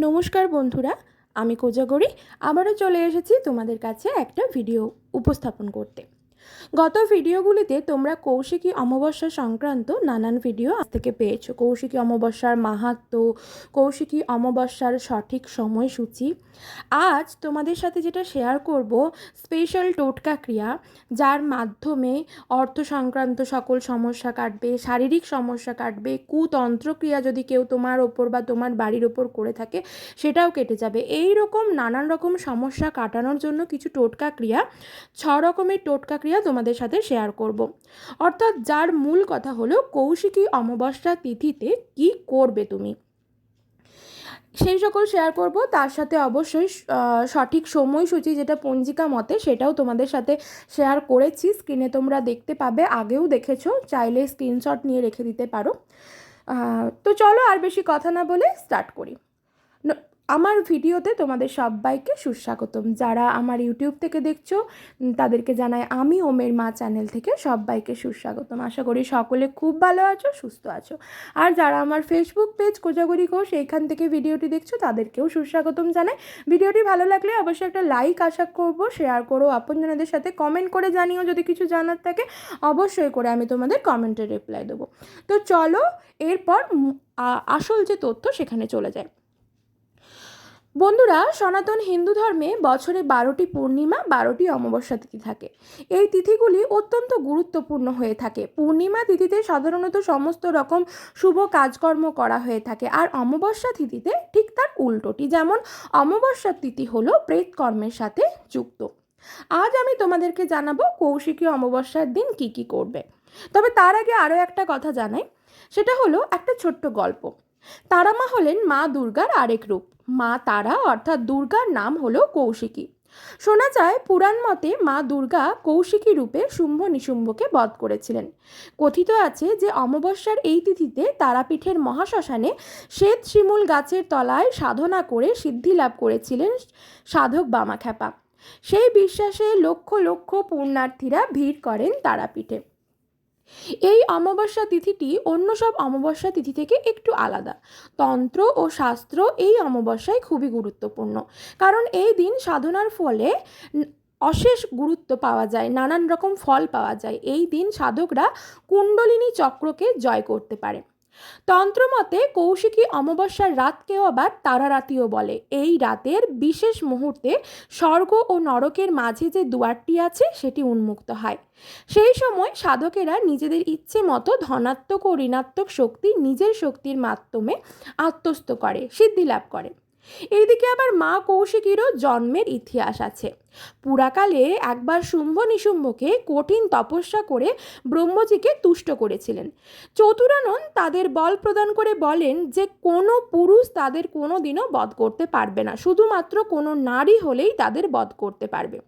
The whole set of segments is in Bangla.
নমস্কার বন্ধুরা, আমি কোজাগরি আবারও চলে এসেছি তোমাদের কাছে একটা ভিডিও উপস্থাপন করতে। গত ভিডিওগুলিতে তোমরা কৌশিকী অমাবস্যা সংক্রান্ত নানান ভিডিও আজ থেকে পেয়েছো। কৌশিকী অমাবস্যার মাহাত্ম্য, কৌশিকী অমাবস্যার সঠিক সময়সূচি। আজ তোমাদের সাথে যেটা শেয়ার করব, স্পেশাল টোটকা ক্রিয়া, যার মাধ্যমে অর্থ সংক্রান্ত সকল সমস্যা কাটবে, শারীরিক সমস্যা কাটবে, কুতন্ত্র ক্রিয়া যদি কেউ তোমার ওপর বা তোমার বাড়ির ওপর করে থাকে সেটাও কেটে যাবে। এই রকম নানান রকম সমস্যা কাটানোর জন্য কিছু টোটকা ক্রিয়া, 6 রকমের টোটকা ক্রিয়া তোমাদের সাথে শেয়ার করব। অর্থাৎ যার মূল কথা হলো কৌশিকী অমাবস্যা তিথিতে কি করবে তুমি, সেই সকল শেয়ার করব। তার সাথে অবশ্যই সঠিক সময়সূচি যেটা পঞ্জিকা মতে সেটাও তোমাদের সাথে শেয়ার করেছি। স্ক্রিনে তোমরা দেখতে পাবে, আগেও দেখেছো, চাইলে স্ক্রিনশট নিয়ে রেখে দিতে পারো। তো চলো আর বেশি কথা না বলে স্টার্ট করি। আমার ভিডিওতে তোমাদের সবাইকে সুস্বাগতম। যারা আমার ইউটিউব থেকে দেখছো তাদেরকে জানাই আমি ওমের মা চ্যানেল থেকে সবাইকে সুস্বাগতম। আশা করি সকলে খুব ভালো আছো, সুস্থ আছো। আর যারা আমার ফেসবুক পেজ কোজাগরি ঘোষ এইখান থেকে ভিডিওটি দেখছো তাদেরকেও সুস্বাগতম জানাই। ভিডিওটি ভালো লাগলে অবশ্যই একটা লাইক আশা করব, শেয়ার করো আপনজনদের সাথে, কমেন্ট করে জানিও যদি কিছু জানার থাকে, অবশ্যই করে আমি তোমাদের কমেন্টে রিপ্লাই দেবো। তো চলো এরপর আসল যে তথ্য সেখানে চলে যায়। বন্ধুরা, সনাতন হিন্দু ধর্মে বছরে 12টি পূর্ণিমা, 12টি অমাবস্যা তিথি থাকে। এই তিথিগুলি অত্যন্ত গুরুত্বপূর্ণ হয়ে থাকে। পূর্ণিমা তিথিতে সাধারণত সমস্ত রকম শুভ কাজকর্ম করা হয়ে থাকে, আর অমাবস্যা তিথিতে ঠিক তার উল্টোটি। যেমন অমাবস্যা তিথি হলো প্রেতকর্মের সাথে যুক্ত। আজ আমি তোমাদেরকে জানাবো কৌশিকী অমাবস্যার দিন কি কি করবে। তবে তার আগে আরও একটা কথা জানাই, সেটা হলো একটা ছোট্ট গল্প। তারামা হলেন মা দুর্গার আরেক রূপ। মা তারা অর্থাৎ দুর্গার নাম হলো কৌশিকী। শোনা যায় পুরাণ মতে মা দুর্গা কৌশিকী রূপে শুম্ভ নিশুম্ভকে বধ করেছিলেন। কথিত আছে যে অমাবস্যার এই তিথিতে তারাপীঠের মহাশ্মশানে শ্বেত শিমুল গাছের তলায় সাধনা করে সিদ্ধি লাভ করেছিলেন সাধক বামাখ্যাপা। সেই বিশ্বাসে লক্ষ লক্ষ পুণ্যার্থীরা ভিড় করেন তারাপীঠে। এই অমাবস্যা তিথিটি অন্য সব অমাবস্যা তিথি থেকে একটু আলাদা। তন্ত্র ও শাস্ত্র এই অমাবস্যায় খুবই গুরুত্বপূর্ণ, কারণ এই দিন সাধনার ফলে অশেষ গুরুত্ব পাওয়া যায়, নানান রকম ফল পাওয়া যায়। এই দিন সাধকরা কুণ্ডলিনী চক্রকে জয় করতে পারে। তন্ত্রমতে কৌশিকী অমাবস্যার রাতকেও আবার তারারাতিও বলে। এই রাতের বিশেষ মুহূর্তে স্বর্গ ও নরকের মাঝে যে দুয়ারটি আছে সেটি উন্মুক্ত হয়। সেই সময় সাধকেরা নিজেদের ইচ্ছে মতো ধনাত্মক ও ঋণাত্মক শক্তি নিজের শক্তির মাধ্যমে আত্মস্থ করে, সিদ্ধি লাভ করে। এইদিকে আবার মা কৌশিকীরও জন্মের ইতিহাস আছে। পুরাকালে একবার শুম্ভ নিশুম্ভকে কঠিন তপস্যা করে ব্রহ্মজিকে তুষ্ট করেছিলেন। চতুরানন তাদের বল প্রদান করে বলেন যে কোনো পুরুষ তাদের কোনো দিনও বধ করতে পারবে না, শুধুমাত্র কোনো নারী হলেই তাদের বধ করতে পারবে।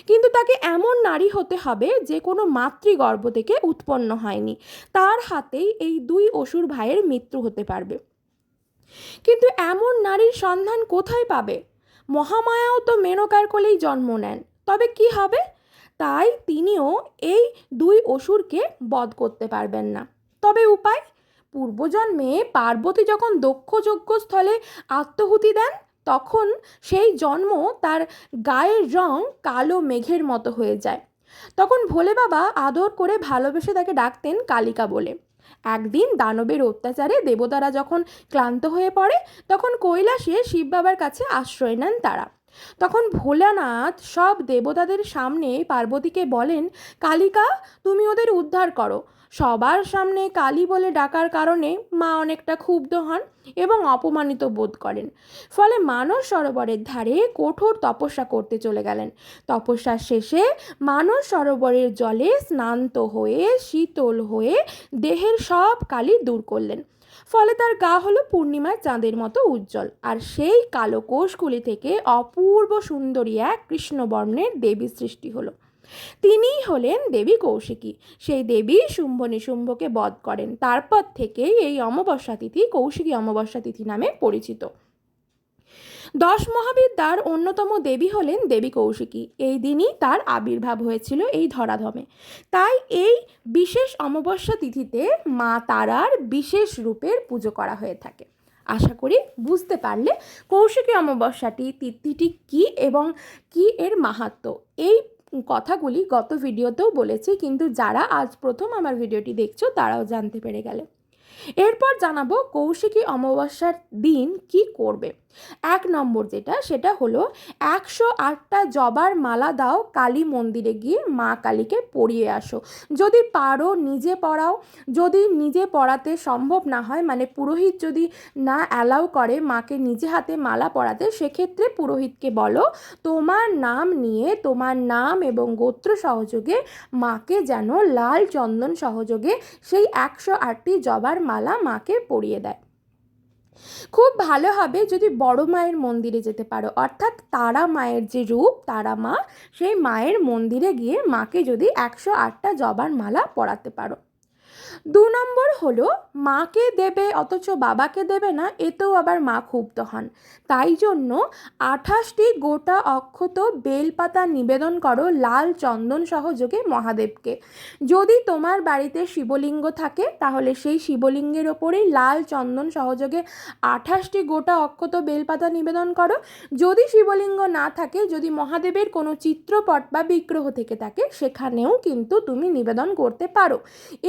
কিন্তু তাকে এমন নারী হতে হবে যে কোনো মাতৃগর্ভ থেকে উৎপন্ন হয়নি, তার হাতেই এই দুই অসুর ভাইয়ের মৃত্যু হতে পারবে। কিন্তু এমন নারীর সন্ধান কোথায় পাবে? মহামায়াও তো মেনকার কোলেই জন্ম নেন, তবে কি হবে? তাই তিনিও এই দুই অসুরকে বধ করতে পারবেন না। তবে উপায়? পূর্বজন্মে পার্বতী যখন দক্ষ যজ্ঞস্থলে আত্মহুতি দেন, তখন সেই জন্ম তার গায়ের রং কালো মেঘের মতো হয়ে যায়। তখন ভোলে বাবা আদর করে ভালোবেসে তাকে ডাকতেন কালিকা বলে। একদিন দানবের অত্যাচারে দেবতারা যখন ক্লান্ত হয়ে পড়ে, তখন কৈলাসে শিব বাবার কাছে আশ্রয় নেন তারা। তখন ভোলানাথ সব দেবতাদের সামনে পার্বতীকে বলেন, কালিকা, তুমি ওদের উদ্ধার করো। সবার সামনে কালী বলে ডাকার কারণে মা অনেকটা ক্ষুব্ধ হন এবং অপমানিত বোধ করেন। ফলে মানস সরোবরের ধারে কঠোর তপস্যা করতে চলে গেলেন। তপস্যার শেষে মানস সরোবরের জলে স্নান্ত হয়ে শীতল হয়ে দেহের সব কালি দূর করলেন। ফলে তার গা হলো পূর্ণিমার চাঁদের মতো উজ্জ্বল, আর সেই কালো কোষগুলি থেকে অপূর্ব সুন্দরী এক কৃষ্ণবর্ণের দেবী সৃষ্টি হলো। তিনিই হলেন দেবী কৌশিকী। সেই দেবী শুম্ভ নিশুম্ভকে বধ করেন। তারপর থেকেই এই অমাবস্যা তিথি কৌশিকী অমাবস্যা তিথি নামে পরিচিত। 10 মহাবিদ্যার অন্যতম দেবী হলেন দেবী কৌশিকী। এই দিনই তার আবির্ভাব হয়েছিল এই ধরাধামে। তাই এই বিশেষ অমাবস্যা তিথিতে মা তারার বিশেষ রূপের পুজো করা হয়ে থাকে। আশা করি বুঝতে পারলে কৌশিকী অমাবস্যাটি তিথিটি কী এবং কী এর মাহাত্ম্য। এই কথাগুলি গত ভিডিওতেও বলেছি, কিন্তু যারা আজ প্রথম আমার ভিডিওটি দেখছো তারাও জানতে পেরে গেলে। এরপর জানাবো কৌশিকী অমাবস্যার দিন কি করবে। 1 নম্বর যেটা, সেটা হলো 108টা জবার মালা দাও, কালী মন্দিরে গিয়ে মা কালীকে পরিয়ে আসো। যদি পারো নিজে পড়াও, যদি নিজে পড়াতে সম্ভব না হয়, মানে পুরোহিত যদি না অ্যালাউ করে মাকে নিজে হাতে মালা পরাতে, সেক্ষেত্রে পুরোহিতকে বলো তোমার নাম নিয়ে, তোমার নাম এবং গোত্র সহযোগে মাকে যেন লাল চন্দন সহযোগে সেই 108টি জবার মালা মাকে পরিয়ে দেয়। খুব ভালো হবে যদি বড় মায়ের মন্দিরে যেতে পারো, অর্থাৎ তারা মায়ের যে রূপ তারা মা, সেই মায়ের মন্দিরে গিয়ে মাকে যদি 108টা জবার মালা পরাতে পারো। 2 নম্বর হলো মাকে দেবে অথচ বাবাকে দেবে না, এতেও আবার মা ক্ষুব্ধ হন। তাই জন্য 28টি গোটা অক্ষত বেলপাতা নিবেদন করো লাল চন্দন সহযোগে মহাদেবকে। যদি তোমার বাড়িতে শিবলিঙ্গ থাকে তাহলে সেই শিবলিঙ্গের ওপরেই লাল চন্দন সহযোগে 28টি গোটা অক্ষত বেলপাতা নিবেদন করো। যদি শিবলিঙ্গ না থাকে, যদি মহাদেবের কোনো চিত্রপট বা বিগ্রহ থেকে থাকে, সেখানেও কিন্তু তুমি নিবেদন করতে পারো।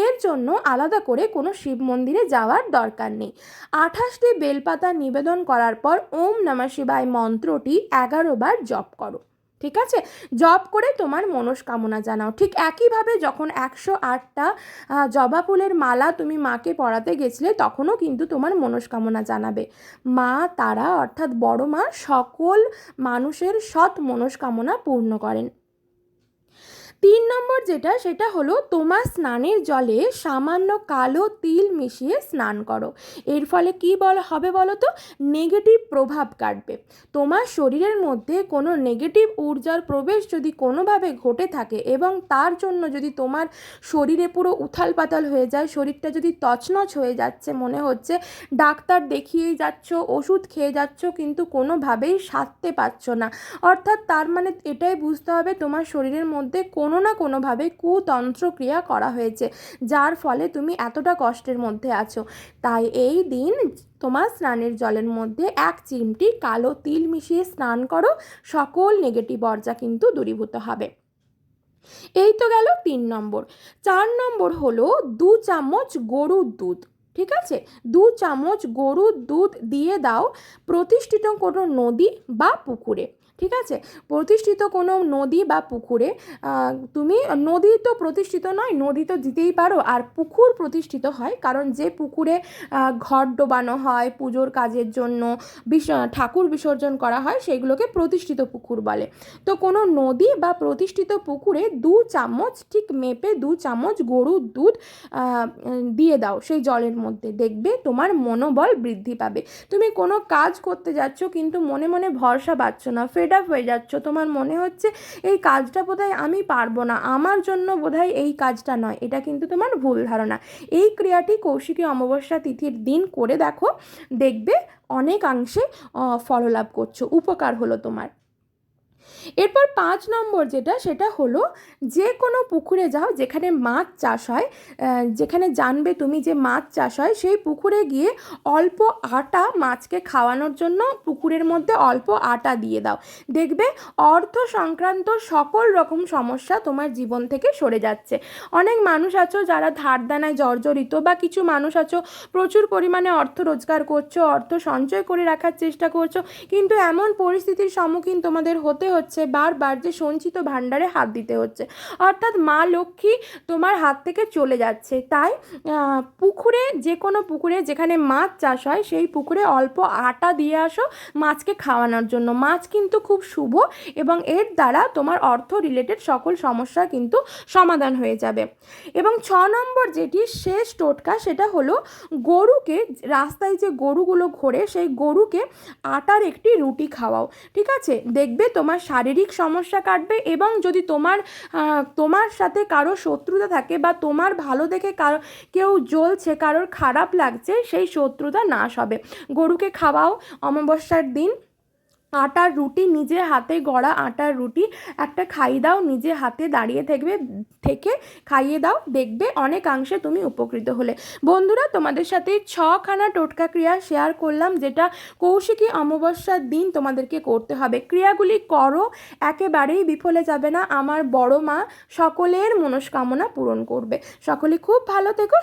এর জন্য আলাদা করে কোনো শিব মন্দিরে যাওয়ার দরকার নেই। 28টি বেলপাতা নিবেদন করার পর ওম নমঃ শিবায় মন্ত্রটি 11 বার জপ করো। ঠিক আছে, জপ করে তোমার মনস্কামনা জানাও। ঠিক একইভাবে যখন 108টা জবা ফুলের মালা তুমি মাকে পরাতে গেছিলে, তখনও কিন্তু তোমার মনস্কামনা জানাবে। মা তারা অর্থাৎ বড় মা সকল মানুষের সৎ মনস্কামনা পূর্ণ করেন। 3 নম্বর যেটা, সেটা হলো তোমার স্নানের জলে সামান্য কালো তিল মিশিয়ে স্নান করো। এর ফলে কি হবে বলো তো, নেগেটিভ প্রভাব কাটবে। তোমার শরীরের মধ্যে কোনো নেগেটিভ ঊর্জার প্রবেশ যদি কোনোভাবে ঘটে থাকে এবং তার জন্য যদি তোমার শরীরে পুরো উথাল পাতাল হয়ে যায়, শরীরটা যদি তছনছ হয়ে যাচ্ছে, মনে হচ্ছে ডাক্তার দেখিয়েই যাচ্ছ, ওষুধ খেয়ে যাচ্ছ, কিন্তু কোনোভাবেই সারতে পারছো না, অর্থাৎ তার মানে এটাই বুঝতে হবে তোমার শরীরের মধ্যে কোনো না কোনোভাবে কুতন্ত্রক্রিয়া করা হয়েছে, যার ফলে তুমি এতটা কষ্টের মধ্যে আছো। তাই এই দিন তোমার স্নানের জলের মধ্যে 1 চিমটি কালো তিল মিশিয়ে স্নান করো, সকল নেগেটিভ ঊর্জা কিন্তু দূরীভূত হবে। এই তো গেল 3 নম্বর। 4 নম্বর হলো 2 চামচ গরুর দুধ। ঠিক আছে, 2 চামচ গরুর দুধ দিয়ে দাও প্রতিষ্ঠিত কোনো নদী বা পুকুরে। ঠিক আছে, প্রতিষ্ঠিত কোনো নদী বা পুকুরে, তুমি নদী তো প্রতিষ্ঠিত নয়, নদী তো দিতেই পারো, আর পুকুর প্রতিষ্ঠিত হয়, কারণ যে পুকুরে ঘট ডোবানো হয় পুজোর কাজের জন্য, ঠাকুর বিসর্জন করা হয়, সেইগুলোকে প্রতিষ্ঠিত পুকুর বলে। তো কোনো নদী বা প্রতিষ্ঠিত পুকুরে 2 চামচ ঠিক মেপে 2 চামচ গরুর দুধ দিয়ে দাও সেই জলের মধ্যে, দেখবে তোমার মনোবল বৃদ্ধি পাবে। তুমি কোনো কাজ করতে যাচ্ছ কিন্তু মনে মনে ভরসা পাচ্ছ না, ফেড আপ হয়ে যাচ্ছ, তোমার মনে হচ্ছে এই কাজটা বোধহয় আমি পারবো না, আমার জন্য বোধহয় এই কাজটা নয়, এটা কিন্তু তোমার ভুল ধারণা। এই ক্রিয়াটি কৌশিকী অমাবস্যা তিথির দিন করে দেখো, দেখবে অনেকাংশে ফললাভ করছো, উপকার হলো তোমার। এরপর 5 নম্বর যেটা, সেটা হলো যে কোনো পুকুরে যাও যেখানে মাছ চাষ হয়, যেখানে জানবে তুমি যে মাছ চাষ হয়, সেই পুকুরে গিয়ে অল্প আটা মাছকে খাওয়ানোর জন্য পুকুরের মধ্যে অল্প আটা দিয়ে দাও, দেখবে অর্থ সংক্রান্ত সকল রকম সমস্যা তোমার জীবন থেকে সরে যাচ্ছে। অনেক মানুষ আছো যারা ধার দেনায় জর্জরিত, বা কিছু মানুষ আছো প্রচুর পরিমাণে অর্থ রোজগার করছো, অর্থ সঞ্চয় করে রাখার চেষ্টা করছো, কিন্তু এমন পরিস্থিতির সম্মুখীন তোমাদের হতে হচ্ছে বারবার যে সঞ্চিত ভাণ্ডারে হাত দিতে হচ্ছে, অর্থাৎ মা লক্ষ্মী তোমার হাত থেকে চলে যাচ্ছে। তাই পুকুরে, যে কোনো পুকুরে যেখানে মাছ চাষ হয়, সেই পুকুরে অল্প আটা দিয়ে আসো মাছকে খাওয়ানোর জন্য। মাছ কিন্তু খুব শুভ এবং এর দ্বারা তোমার অর্থ রিলেটেড সকল সমস্যা কিন্তু সমাধান হয়ে যাবে। এবং 6 নম্বর যেটি শেষ টোটকা, সেটা হলো গরুকে, রাস্তায় যে গরুগুলো ঘোরে সেই গরুকে আটার একটি রুটি খাওয়াও। ঠিক আছে, দেখবে তোমার শারীরিক সমস্যা কাটবে, এবং যদি তোমার সাথে কারো শত্রুতা থাকে বা তোমার ভালো দেখে কেউ জ্বলছে, কারোর খারাপ লাগছে, সেই শত্রুতা নাশ হবে। গরুকে খাওয়াও অমাবস্যার দিন, আটার রুটি, নিজে হাতে গড়া আটার রুটি একটা খাইয়ে দাও, নিজে হাতে দাঁড়িয়ে থেকে খাইয়ে দাও, দেখবে অনেকাংশে তুমি উপকৃত হলে। বন্ধুরা, তোমাদের সাথে 6খানা টোটকা ক্রিয়া শেয়ার করলাম, যেটা কৌশিকী অমাবস্যার দিন তোমাদেরকে করতে হবে। ক্রিয়াগুলি করো, একেবারেই বিফলে যাবে না। আমার বড় মা সকলের মনস্কামনা পূরণ করবে। সকলে খুব ভালো থেকো।